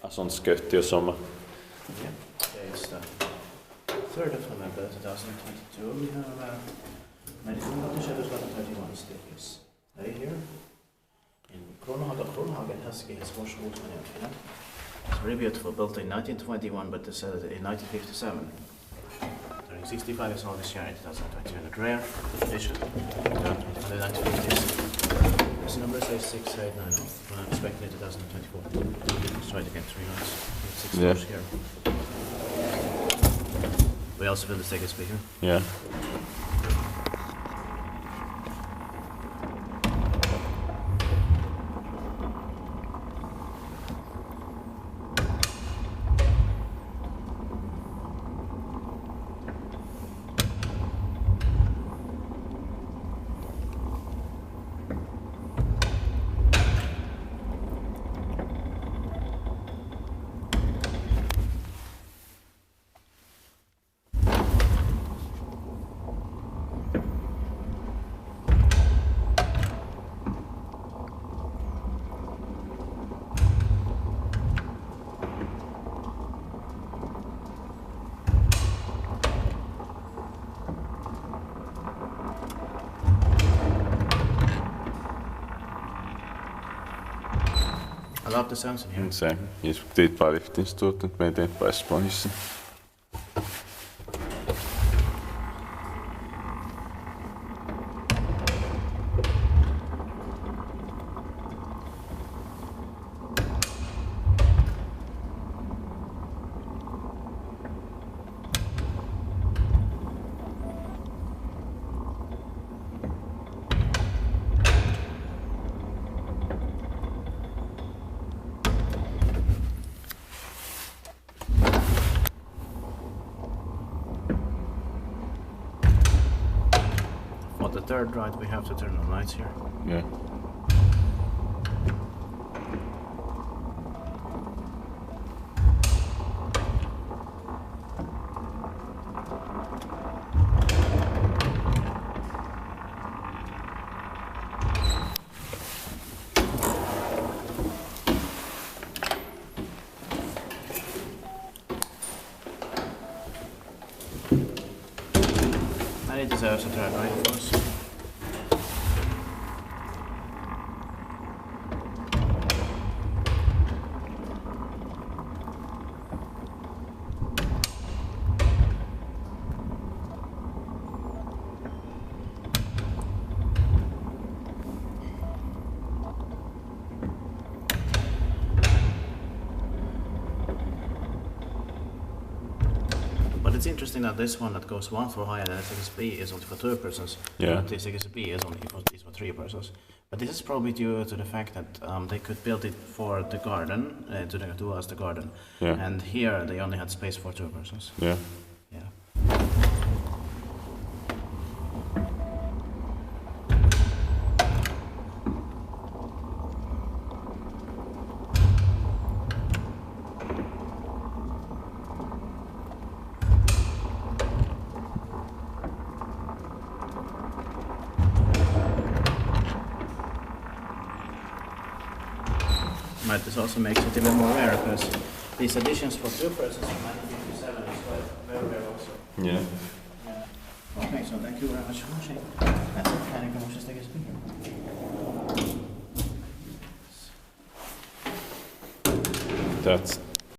Asundskötti och sommar. Yeah, okay, it's the 3rd of November 2022. We have Meritullinkatu 31 stages. Right here in Kruununhaka, Helsinki, Finland. It's very beautiful, built in 1921, but it's in 1957. During 65 years old this year in 2022, and a rare edition from the 1950s. This number says 6890, but I'm expecting it 2024. Let's try to get 3 notes. 6 notes here. We also built the second speaker. Yeah. I love the sounds in here. Säkert. Jeg det bare det stort med det bare sponsor. For the third ride, we have to turn on lights here. Yeah. And it deserves a third ride, of course. But it's interesting that this one that goes 1 floor higher than the 6B is only for 2 persons. Yeah. But the 6B is only for 3 persons. But this is probably due to the fact that they could build it for the garden, to do as the garden. Yeah. And here they only had space for 2 persons. Yeah. Yeah. But this also makes it even more rare because these additions for 2 persons from 1957 is very rare also. Yeah. Yeah. Okay, so thank you very much for watching. That's it. Can you come watch the second speaker? That's